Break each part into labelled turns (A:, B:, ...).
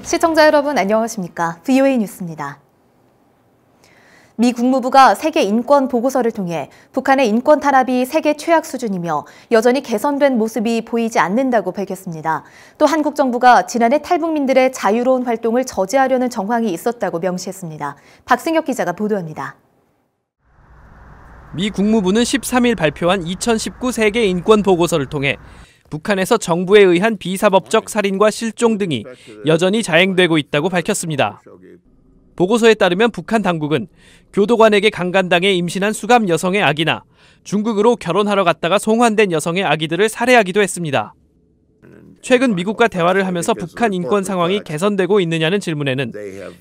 A: 시청자 여러분 안녕하십니까? VOA 뉴스입니다. 미 국무부가 세계 인권 보고서를 통해 북한의 인권 탄압이 세계 최악 수준이며 여전히 개선된 모습이 보이지 않는다고 밝혔습니다. 또 한국 정부가 지난해 탈북민들의 자유로운 활동을 저지하려는 정황이 있었다고 명시했습니다. 박승혁 기자가 보도합니다.
B: 미 국무부는 13일 발표한 2019 세계 인권 보고서를 통해 북한에서 정부에 의한 비사법적 살인과 실종 등이 여전히 자행되고 있다고 밝혔습니다. 보고서에 따르면 북한 당국은 교도관에게 강간당해 임신한 수감 여성의 아기나 중국으로 결혼하러 갔다가 송환된 여성의 아기들을 살해하기도 했습니다. 최근 미국과 대화를 하면서 북한 인권 상황이 개선되고 있느냐는 질문에는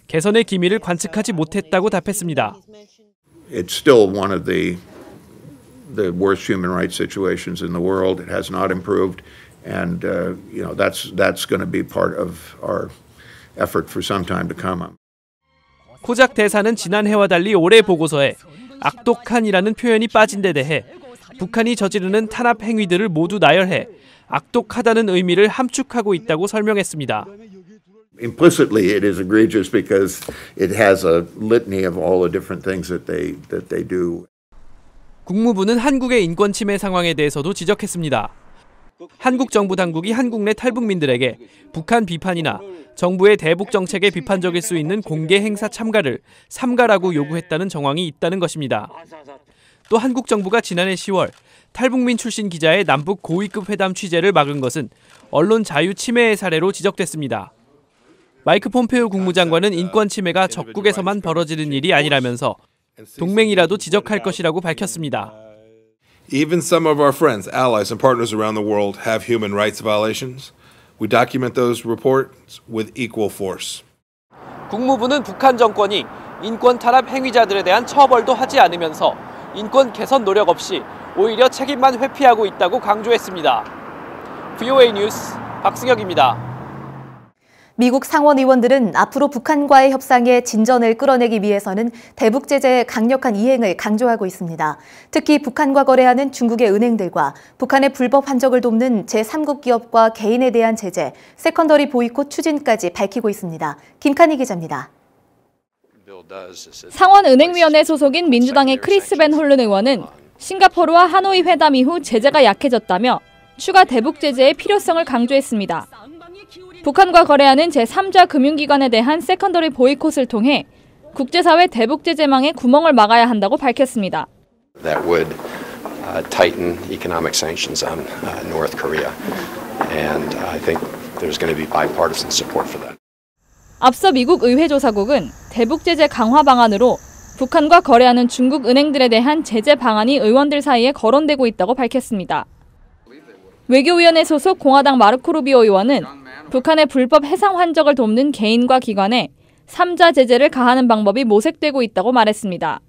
B: 개선의 기미를 관측하지 못했다고 답했습니다.
C: It's still one of the worst human rights situations in the world. It has not improved, and that's going to be part of our effort for some time to come.
B: 코작 대사는 지난해와 달리 올해 보고서에 악독한이라는 표현이 빠진 데 대해 북한이 저지르는 탄압 행위들을 모두 나열해 악독하다는 의미를 함축하고 있다고 설명했습니다.
C: Implicitly, it is egregious because it has a litany of all the different things that they do.
B: 국무부는 한국의 인권 침해 상황에 대해서도 지적했습니다. 한국 정부 당국이 한국 내 탈북민들에게 북한 비판이나 정부의 대북 정책에 비판적일 수 있는 공개 행사 참가를 삼가라고 요구했다는 정황이 있다는 것입니다. 또 한국 정부가 지난해 10월 탈북민 출신 기자의 남북 고위급 회담 취재를 막은 것은 언론 자유 침해의 사례로 지적됐습니다. 마이크 폼페이오 국무장관은 인권 침해가 적국에서만 벌어지는 일이 아니라면서 동맹이라도 지적할 것이라고 밝혔습니다.
D: Even some of our friends, allies, and partners around the world have human rights violations. We document those reports with equal force.
B: 국무부는 북한 정권이 인권 탄압 행위자들에 대한 처벌도 하지 않으면서 인권 개선 노력 없이 오히려 책임만 회피하고 있다고 강조했습니다. VOA 뉴스 박승혁입니다.
A: 미국 상원 의원들은 앞으로 북한과의 협상에 진전을 끌어내기 위해서는 대북 제재의 강력한 이행을 강조하고 있습니다. 특히 북한과 거래하는 중국의 은행들과 북한의 불법 환적을 돕는 제3국 기업과 개인에 대한 제재, 세컨더리 보이콧 추진까지 밝히고 있습니다. 김칸희 기자입니다.
E: 상원은행위원회 소속인 민주당의 크리스 벤 홀른 의원은 싱가포르와 하노이 회담 이후 제재가 약해졌다며 추가 대북 제재의 필요성을 강조했습니다. 북한과 거래하는 제3자 금융기관에 대한 세컨더리 보이콧을 통해 국제사회 대북 제재망에 구멍을 막아야 한다고 밝혔습니다.
F: That would tighten economic sanctions on North Korea, and I think there's going to be bipartisan support for that.
E: 앞서 미국 의회조사국은 대북 제재 강화 방안으로 북한과 거래하는 중국 은행들에 대한 제재 방안이 의원들 사이에 거론되고 있다고 밝혔습니다. 외교위원회 소속 공화당 마르코 루비오 의원은 북한의 불법 해상 환적을 돕는 개인과 기관에 3자 제재를 가하는 방법이 모색되고 있다고 말했습니다.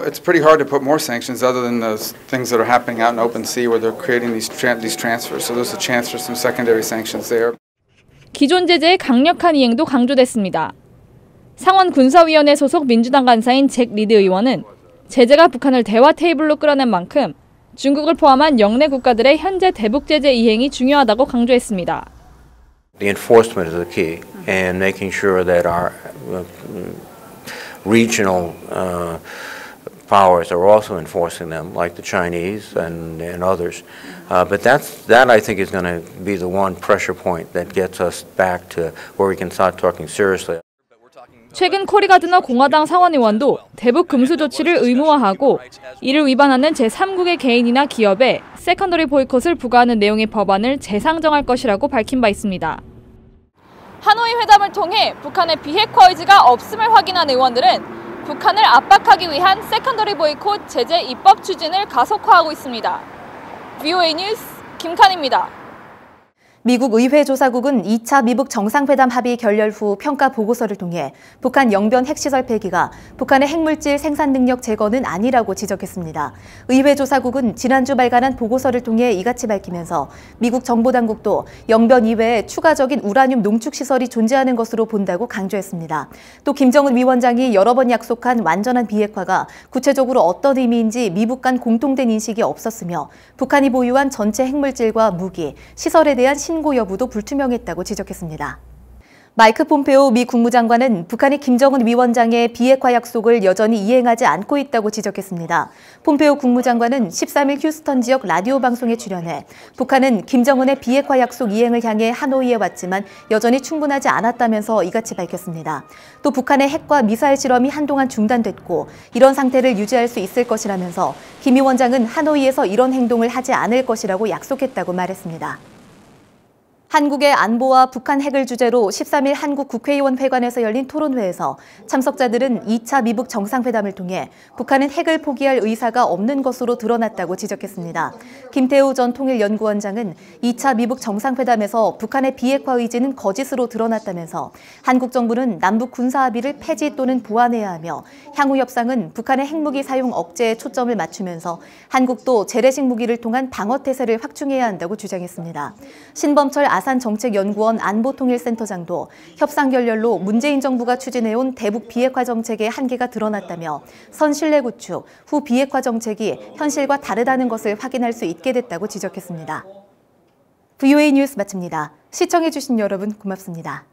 G: It's pretty hard to put more sanctions other than those things that are happening out in open sea where they're creating these transfers. So there's a chance for some secondary sanctions there.
E: 기존 제재의 강력한 이행도 강조됐습니다. 상원 군사위원회 소속 민주당 간사인 잭 리드 의원은 제재가 북한을 대화 테이블로 끌어낸 만큼 중국을 포함한 영내 국가들의 현재 대북 제재 이행이 중요하다고 강조했습니다.
H: The enforcement is the key, and making sure that our regional powers are also enforcing them, like the Chinese and others. But that I think is going to be the one pressure point that gets us back to where we can start talking seriously.
E: 최근 코리 가드너 공화당 상원 의원도 대북 금수 조치를 의무화하고 이를 위반하는 제3국의 개인이나 기업에 세컨더리 보이콧을 부과하는 내용의 법안을 재상정할 것이라고 밝힌 바 있습니다. 하노이 회담을 통해 북한의 비핵화 의지가 없음을 확인한 의원들은 북한을 압박하기 위한 세컨더리 보이콧 제재 입법 추진을 가속화하고 있습니다. VOA 뉴스 김칸희입니다.
A: 미국 의회조사국은 2차 미북 정상회담 합의 결렬 후 평가 보고서를 통해 북한 영변 핵시설 폐기가 북한의 핵물질 생산 능력 제거는 아니라고 지적했습니다. 의회조사국은 지난주 발간한 보고서를 통해 이같이 밝히면서 미국 정보당국도 영변 이외에 추가적인 우라늄 농축시설이 존재하는 것으로 본다고 강조했습니다. 또 김정은 위원장이 여러 번 약속한 완전한 비핵화가 구체적으로 어떤 의미인지 미북 간 공통된 인식이 없었으며 북한이 보유한 전체 핵물질과 무기, 시설에 대한 신고 여부도 불투명했다고 지적했습니다. 마이크 폼페오 미 국무장관은 북한이 김정은 위원장의 비핵화 약속을 여전히 이행하지 않고 있다고 지적했습니다. 폼페오 국무장관은 13일 휴스턴 지역 라디오 방송에 출연해 북한은 김정은의 비핵화 약속 이행을 향해 하노이에 왔지만 여전히 충분하지 않았다면서 이같이 밝혔습니다. 또 북한의 핵과 미사일 실험이 한동안 중단됐고 이런 상태를 유지할 수 있을 것이라면서 김 위원장은 하노이에서 이런 행동을 하지 않을 것이라고 약속했다고 말했습니다. 한국의 안보와 북한 핵을 주제로 13일 한국 국회의원 회관에서 열린 토론회에서 참석자들은 2차 미북 정상회담을 통해 북한은 핵을 포기할 의사가 없는 것으로 드러났다고 지적했습니다. 김태우 전 통일연구원장은 2차 미북 정상회담에서 북한의 비핵화 의지는 거짓으로 드러났다면서 한국 정부는 남북 군사합의를 폐지 또는 보완해야 하며 향후 협상은 북한의 핵무기 사용 억제에 초점을 맞추면서 한국도 재래식 무기를 통한 방어태세를 확충해야 한다고 주장했습니다. 신범철 아산정책연구원 안보통일센터장도 협상 결렬로 문재인 정부가 추진해온 대북 비핵화 정책의 한계가 드러났다며 선 신뢰 구축, 후 비핵화 정책이 현실과 다르다는 것을 확인할 수 있게 됐다고 지적했습니다. VOA 뉴스 마칩니다. 시청해주신 여러분 고맙습니다.